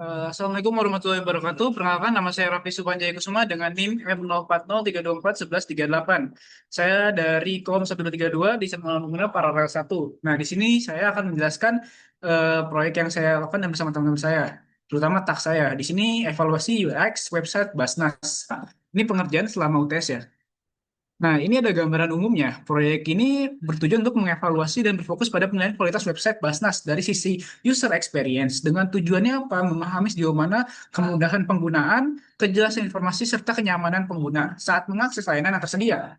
Assalamualaikum warahmatullahi wabarakatuh. Perkenalkan, nama saya Raffi Supanjaya Kusuma dengan NIM M0403241138. Saya dari KOM 1232 di Sentralan Pengguna Paralel 1. Nah, di sini saya akan menjelaskan proyek yang saya lakukan dan bersama teman-teman saya, terutama task saya. Di sini evaluasi UX website Basnas. Nah, ini pengerjaan selama UTS ya. Nah, ini ada gambaran umumnya. Proyek ini bertujuan untuk mengevaluasi dan berfokus pada penilaian kualitas website Basnas dari sisi user experience. Dengan tujuannya apa? Memahami sejauh mana kemudahan penggunaan, kejelasan informasi, serta kenyamanan pengguna saat mengakses layanan yang tersedia.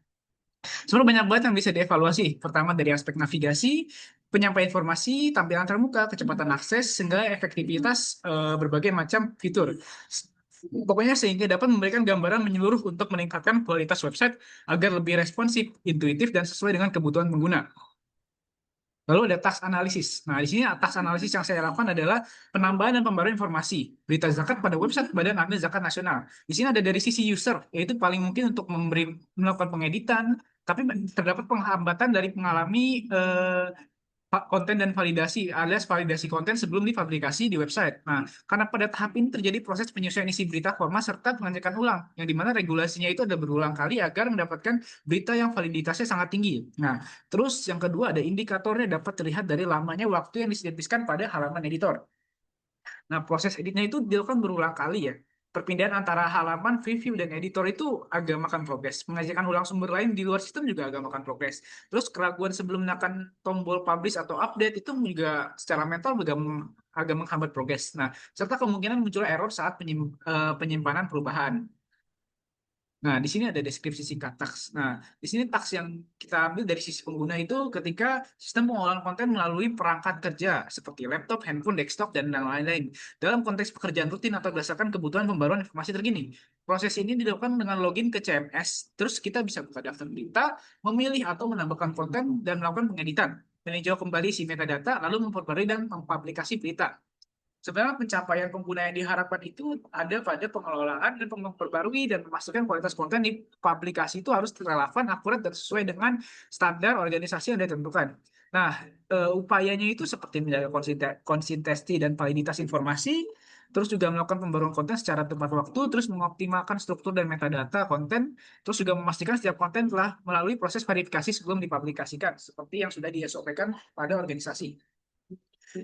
Sebenarnya banyak banget yang bisa dievaluasi. Pertama dari aspek navigasi, penyampaian informasi, tampilan terbuka, kecepatan akses, hingga efektivitas berbagai macam fitur. Pokoknya sehingga dapat memberikan gambaran menyeluruh untuk meningkatkan kualitas website agar lebih responsif, intuitif, dan sesuai dengan kebutuhan pengguna. Lalu ada task analisis. Nah, di sini task analisis yang saya lakukan adalah penambahan dan pembaruan informasi berita zakat pada website Badan Amil Zakat Nasional. Di sini ada dari sisi user, yaitu paling mungkin untuk melakukan pengeditan, tapi terdapat penghambatan dari mengalami konten dan validasi alias validasi konten sebelum dipublikasi di website. Nah, karena pada tahap ini terjadi proses penyesuaian isi berita format serta pengecekan ulang, yang dimana regulasinya itu ada berulang kali agar mendapatkan berita yang validitasnya sangat tinggi. Nah, terus yang kedua ada indikatornya dapat terlihat dari lamanya waktu yang disetiskan pada halaman editor. Nah, proses editnya itu dilakukan berulang kali ya. Perpindahan antara halaman, preview, dan editor itu agak makan progres. Mengajarkan ulang sumber lain di luar sistem juga agak makan progres. Terus keraguan sebelum menekan tombol publish atau update itu juga secara mental juga agak menghambat progres. Nah, serta kemungkinan muncul error saat penyimpanan perubahan. Nah, di sini ada deskripsi singkat taks. Nah, di sini taks yang kita ambil dari sisi pengguna itu ketika sistem pengolahan konten melalui perangkat kerja seperti laptop, handphone, desktop, dan lain-lain. Dalam konteks pekerjaan rutin atau berdasarkan kebutuhan pembaruan informasi terkini. Proses ini dilakukan dengan login ke CMS, terus kita bisa buka daftar berita, memilih atau menambahkan konten, dan melakukan pengeditan. Meninjau kembali si metadata, lalu memperbarui dan mempublikasi berita. Sebenarnya pencapaian pengguna yang diharapkan itu ada pada pengelolaan dan memperbarui dan memasukkan kualitas konten di publikasi itu harus relevan, akurat, dan sesuai dengan standar organisasi yang ditentukan. Nah, upayanya itu seperti menjaga konsistensi dan validitas informasi, terus juga melakukan pembaruan konten secara tepat waktu, terus mengoptimalkan struktur dan metadata konten, terus juga memastikan setiap konten telah melalui proses verifikasi sebelum dipublikasikan, seperti yang sudah di SOP-kan pada organisasi.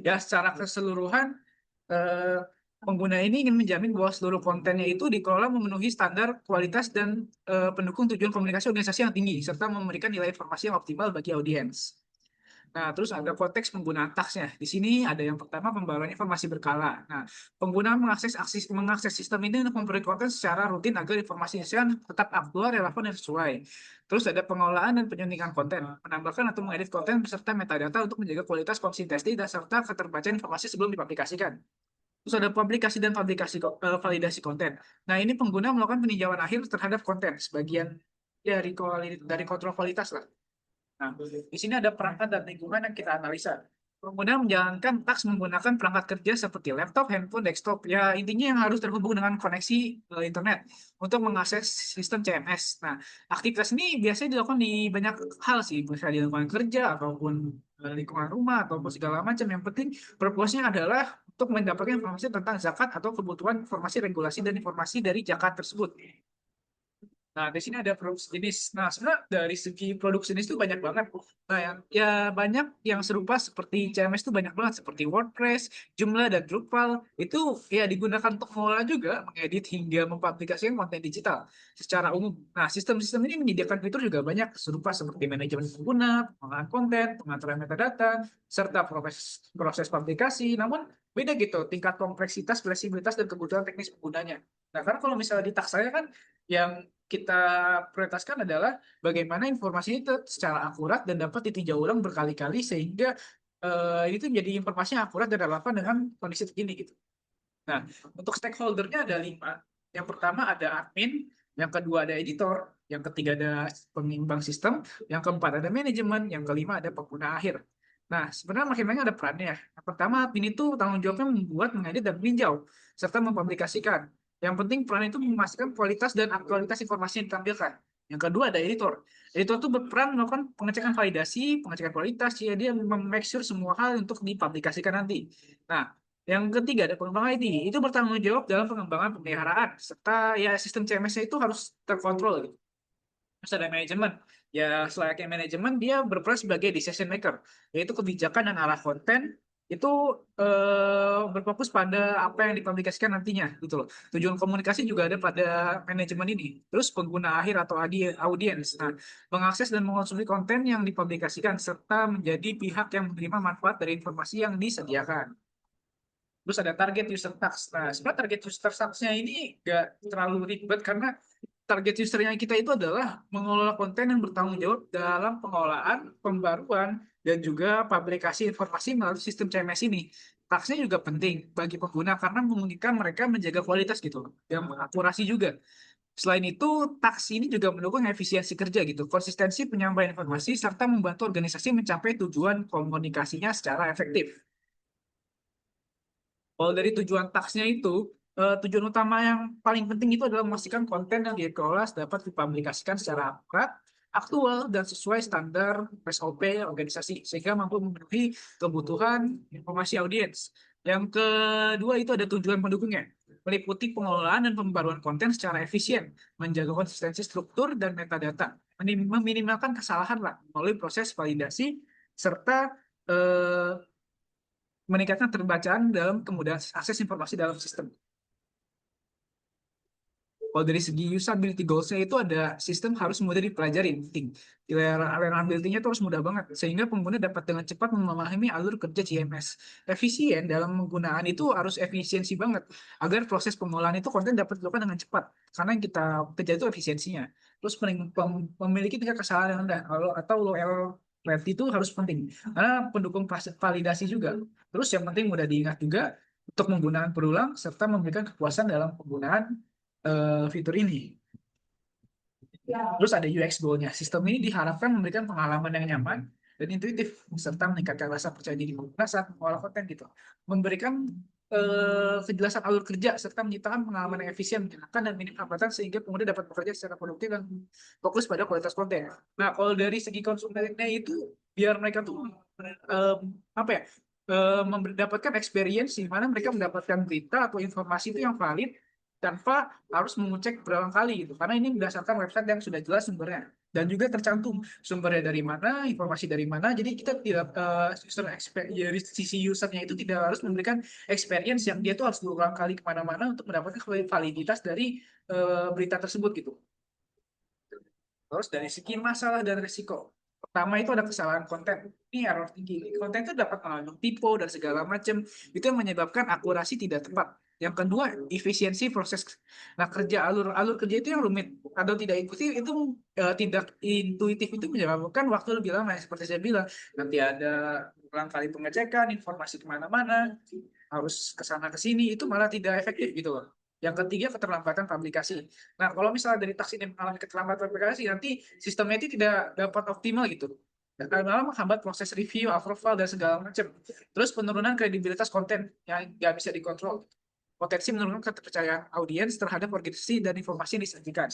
Ya, secara keseluruhan eh, pengguna ini ingin menjamin bahwa seluruh kontennya itu dikelola memenuhi standar kualitas dan pendukung tujuan komunikasi organisasi yang tinggi, serta memberikan nilai informasi yang optimal bagi audiens. Nah, terus ada konteks penggunaan taksnya. Di sini ada yang pertama pembaruan informasi berkala. Nah, pengguna mengakses sistem ini untuk memberi konten secara rutin agar informasi tetap aktual, relevan, dan sesuai. Terus ada pengolahan dan penyuntikan konten, menambahkan atau mengedit konten beserta metadata untuk menjaga kualitas konsistensi dan serta keterbacaan informasi sebelum dipublikasikan. Terus ada publikasi dan validasi konten. Nah, ini pengguna melakukan peninjauan akhir terhadap konten, sebagian dari kontrol kualitas lah. Nah, di sini ada perangkat dan lingkungan yang kita analisa. Pengguna menjalankan taks menggunakan perangkat kerja seperti laptop, handphone, desktop. Ya, intinya yang harus terhubung dengan koneksi internet untuk mengakses sistem CMS. Nah, aktivitas ini biasanya dilakukan di banyak hal sih, misalnya di lingkungan kerja, ataupun lingkungan rumah, ataupun segala macam. Yang penting, purpose-nya adalah untuk mendapatkan informasi tentang zakat atau kebutuhan informasi regulasi dan informasi dari zakat tersebut. Nah, di sini ada produk jenis. Nah, sebenarnya dari segi produk jenis itu banyak banget. Nah, ya banyak yang serupa seperti CMS itu banyak banget seperti WordPress, Joomla dan Drupal. Itu ya digunakan untuk mengelola juga, mengedit hingga mempublikasikan konten digital secara umum. Nah, sistem-sistem ini menyediakan fitur juga banyak serupa seperti manajemen pengguna, pengolahan konten, pengaturan metadata, serta proses publikasi. Namun beda gitu tingkat kompleksitas, fleksibilitas dan kebutuhan teknis penggunanya. Nah, karena kalau misalnya di tak saya kan yang kita prioritaskan adalah bagaimana informasi itu secara akurat dan dapat ditinjau ulang berkali-kali sehingga itu menjadi informasi yang akurat dan relevan dengan kondisi terkini gitu. Nah, untuk stakeholdernya ada 5. Yang pertama ada admin, yang kedua ada editor, yang ketiga ada pengimbang sistem, yang keempat ada manajemen, yang kelima ada pengguna akhir. Nah, sebenarnya makin banyak ada perannya. Yang pertama, admin itu tanggung jawabnya membuat, mengedit, dan meninjau, serta mempublikasikan. Yang penting peran itu memastikan kualitas dan aktualitas informasi yang ditampilkan. Yang kedua ada editor. Editor itu berperan melakukan pengecekan validasi, pengecekan kualitas, ya dia make sure semua hal untuk dipublikasikan nanti. Nah, Yang ketiga ada pengembang IT. Itu bertanggung jawab dalam pengembangan pemeliharaan serta ya sistem CMS-nya itu harus terkontrol gitu. Terus ada manajemen. Ya selayaknya manajemen dia berperan sebagai decision maker, yaitu kebijakan dan arah konten itu berfokus pada apa yang dipublikasikan nantinya gitu loh. Tujuan komunikasi juga ada pada manajemen ini. Terus pengguna akhir atau audiens. Nah, mengakses dan mengonsumsi konten yang dipublikasikan serta menjadi pihak yang menerima manfaat dari informasi yang disediakan. Terus ada target user tax. Nah, sebenarnya target user tax-nya ini nggak terlalu ribet karena target usernya kita itu adalah mengelola konten yang bertanggung jawab dalam pengolahan, pembaruan, dan juga publikasi informasi melalui sistem CMS ini. Taksnya juga penting bagi pengguna karena memungkinkan mereka menjaga kualitas gitu, dan akurasi juga. Selain itu, taks ini juga mendukung efisiensi kerja gitu, konsistensi penyampaian informasi, serta membantu organisasi mencapai tujuan komunikasinya secara efektif. Kalau dari tujuan taksnya itu, tujuan utama yang paling penting itu adalah memastikan konten yang dikelola dapat dipublikasikan secara akurat, aktual, dan sesuai standar SOP organisasi, sehingga mampu memenuhi kebutuhan informasi audiens. Yang kedua itu ada tujuan pendukungnya, meliputi pengelolaan dan pembaruan konten secara efisien, menjaga konsistensi struktur dan metadata, meminimalkan kesalahan lah melalui proses validasi, serta eh, meningkatkan terbacaan dalam kemudahan akses informasi dalam sistem. Kalau dari segi usability goals-nya itu ada sistem harus mudah dipelajari, penting. Learnability-nya itu harus mudah banget, sehingga pengguna dapat dengan cepat memahami alur kerja CMS. Efisien dalam penggunaan itu harus efisiensi banget, agar proses pengolahan itu konten dapat dilakukan dengan cepat. Karena yang kita kejar itu efisiensinya. Terus memiliki tingkat kesalahan yang rendah, atau low error rate itu harus penting. Karena pendukung validasi juga. Terus yang penting mudah diingat juga, untuk penggunaan berulang, serta memberikan kepuasan dalam penggunaan fitur ini. Terus ada UX goal-nya. Sistem ini diharapkan memberikan pengalaman yang nyaman dan intuitif, serta meningkatkan rasa percaya diri pengguna saat mengolah konten gitu. Memberikan kejelasan alur kerja, serta menciptakan pengalaman yang efisien, menyenangkan, dan minim hambatan sehingga pengguna dapat bekerja secara produktif dan fokus pada kualitas konten. Nah, kalau dari segi konsumennya itu, biar mereka tuh apa ya, mendapatkan experience di mana mereka mendapatkan berita atau informasi itu yang valid tanpa harus mengecek berulang kali gitu. Karena ini berdasarkan website yang sudah jelas sumbernya dan juga tercantum sumbernya dari mana, informasi dari mana. Jadi kita tidak dari sisi usernya itu tidak harus memberikan experience yang dia tuh harus berulang kali kemana-mana untuk mendapatkan validitas dari berita tersebut gitu. Terus dari segi masalah dan risiko. Pertama itu ada kesalahan konten. Ini error tinggi. Konten itu dapat mengandung typo dan segala macam. Itu yang menyebabkan akurasi tidak tepat. Yang kedua, efisiensi proses. Nah, alur kerja itu yang rumit atau tidak intuitif itu tidak intuitif itu menyebabkan waktu lebih lama. Seperti saya bilang, nanti ada ulang kali pengecekan, informasi kemana-mana, harus ke sana ke sini, itu malah tidak efektif gitu loh. Yang ketiga, keterlambatan publikasi. Nah, kalau misalnya dari taksi ini mengalami keterlambatan publikasi, nanti sistemnya itu tidak dapat optimal gitu. Dan malah menghambat proses review, approval, dan segala macam. Terus penurunan kredibilitas konten yang nggak bisa dikontrol. Potensi menurunkan kepercayaan audiens terhadap organisasi dan informasi yang disajikan.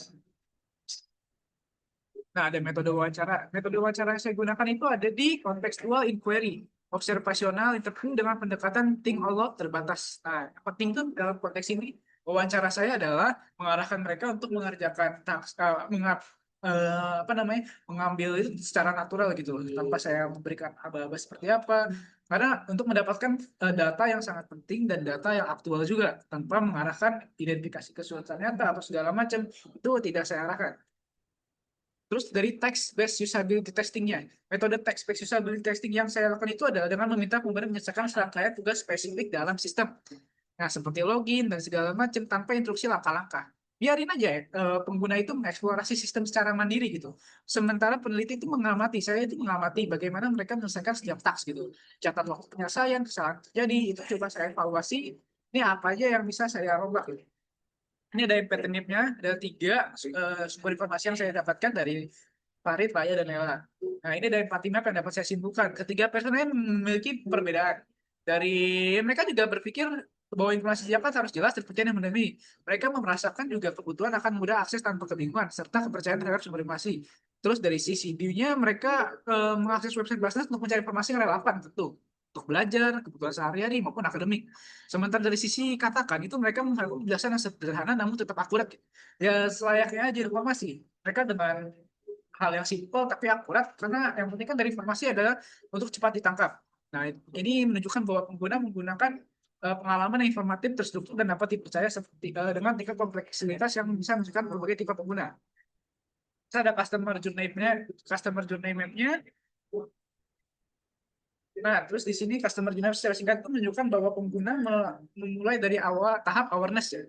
Nah, ada metode wawancara. Metode wawancara yang saya gunakan itu ada di contextual inquiry, observasional interview dengan pendekatan think a lot terbatas. Nah, yang penting tuh dalam konteks ini, wawancara saya adalah mengarahkan mereka untuk mengerjakan apa namanya, mengambil itu secara natural gitu loh, tanpa saya memberikan aba-aba seperti apa. Karena untuk mendapatkan data yang sangat penting dan data yang aktual juga, tanpa mengarahkan identifikasi kesulitan nyata atau segala macam, itu tidak saya arahkan. Terus dari text-based usability testingnya, metode text-based usability testing yang saya lakukan itu adalah dengan meminta pengguna menyelesaikan serangkaian tugas spesifik dalam sistem. Nah, seperti login dan segala macam tanpa instruksi langkah-langkah. Biarin aja ya, pengguna itu mengeksplorasi sistem secara mandiri gitu. Sementara peneliti itu mengamati, saya itu mengamati bagaimana mereka menyelesaikan setiap task gitu. Catat waktu penyelesaian, kesalahan terjadi, itu coba saya evaluasi, ini apa aja yang bisa saya rombak gitu. Ini ada pattern-nya, ada tiga sumber informasi yang saya dapatkan dari Farid, Raya, dan Ella. Nah, ini dari empat map yang dapat saya simpulkan. Ketiga personel memiliki perbedaan. Dari mereka juga berpikir bahwa informasi siapa harus jelas, terpercaya, dan memenuhi. Mereka merasakan juga kebutuhan akan mudah akses tanpa kebingungan, serta kepercayaan terhadap sumber informasi. Terus dari sisi view-nya, mereka mengakses website Basnas untuk mencari informasi yang relevan, tentu. untuk belajar, kebutuhan sehari-hari maupun akademik. Sementara dari sisi katakan itu mereka menghargai penjelasan yang sederhana namun tetap akurat. Ya selayaknya aja informasi. Mereka dengan hal yang simpel tapi akurat karena yang penting kan dari informasi adalah untuk cepat ditangkap. Nah, ini menunjukkan bahwa pengguna menggunakan pengalaman yang informatif, terstruktur, dan dapat dipercaya seperti dengan tingkat kompleksitas yang bisa menunjukkan berbagai tipe pengguna. Kita ada customer journey map-nya. Nah, terus di sini customer journey map secara singkat itu menunjukkan bahwa pengguna memulai dari awal tahap awareness ya.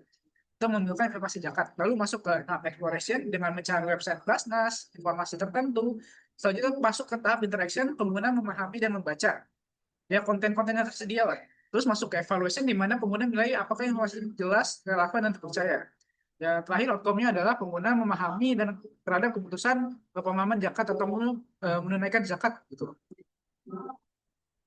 Kita membutuhkan informasi zakat, lalu masuk ke tahap exploration dengan mencari website Basnas, informasi tertentu. Selanjutnya masuk ke tahap interaction, pengguna memahami dan membaca ya konten-konten yang tersedia lah. Terus masuk ke evaluation di mana pengguna menilai apakah informasi jelas, relevan, dan terpercaya. Ya, terakhir outcome-nya adalah pengguna memahami dan terhadap keputusan pemahaman zakat atau menunaikan zakat gitu.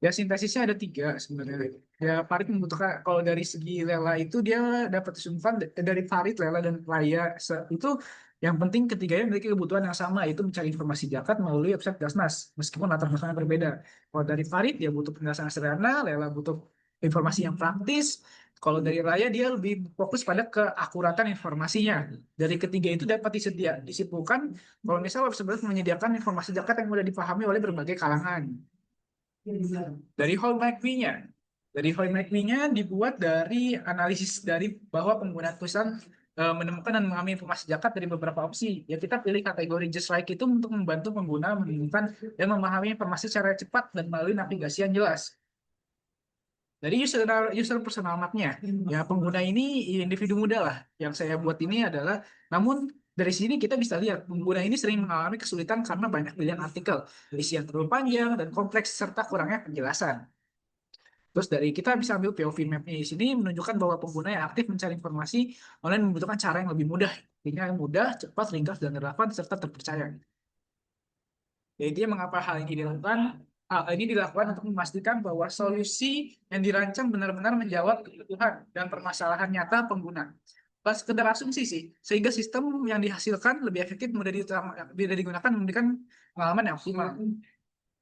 Ya sintesisnya ada tiga sebenarnya. Ya Farid membutuhkan kalau dari segi Lela itu dia dapat disumpan dari Farid, Lela dan Raya itu yang penting ketiganya memiliki kebutuhan yang sama yaitu mencari informasi zakat melalui website Dasnas meskipun latar belakangnya berbeda. Kalau dari Farid dia butuh penjelasan yang sederhana, Lela butuh informasi yang praktis. Kalau dari Raya dia lebih fokus pada keakuratan informasinya. Dari ketiga itu dapat disimpulkan kalau misalnya website menyediakan informasi zakat yang mudah dipahami oleh berbagai kalangan. Dari How Make Me-nya. Dari How Make Me-nya dibuat dari analisis dari bahwa pengguna tulisan menemukan dan mengambil informasi zakat dari beberapa opsi. Ya kita pilih kategori Just Like itu untuk membantu pengguna menemukan dan memahami informasi secara cepat dan melalui navigasi yang jelas. Dari user personal map-nya, ya pengguna ini individu muda lah. Yang saya buat ini adalah, namun dari sini kita bisa lihat pengguna ini sering mengalami kesulitan karena banyak pilihan artikel, isi yang terlalu panjang dan kompleks serta kurangnya penjelasan. Terus dari kita bisa ambil POV map-nya di sini menunjukkan bahwa pengguna yang aktif mencari informasi online membutuhkan cara yang lebih mudah. Intinya yang mudah, cepat, ringkas, dan relevan serta terpercaya. Jadi mengapa hal ini dilakukan? Hal ini dilakukan untuk memastikan bahwa solusi yang dirancang benar-benar menjawab kebutuhan dan permasalahan nyata pengguna. Pas sekedar asumsi sih, sehingga sistem yang dihasilkan lebih efektif, mudah digunakan, memberikan pengalaman yang optimal.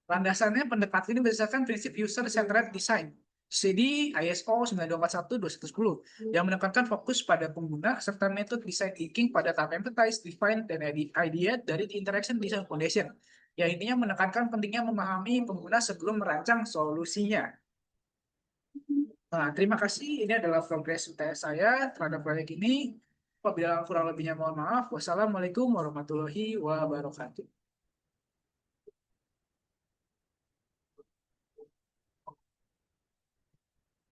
Landasannya pendekatan ini berdasarkan prinsip user-centered design. CD ISO 9241-2110 yang menekankan fokus pada pengguna serta metode design thinking pada tahap empathize, define, dan idea dari the interaction design foundation. Ya intinya menekankan pentingnya memahami pengguna sebelum merancang solusinya. Nah, terima kasih. Ini adalah progres UTS saya terhadap proyek ini. Apabila kurang lebihnya mohon maaf. Wassalamualaikum warahmatullahi wabarakatuh.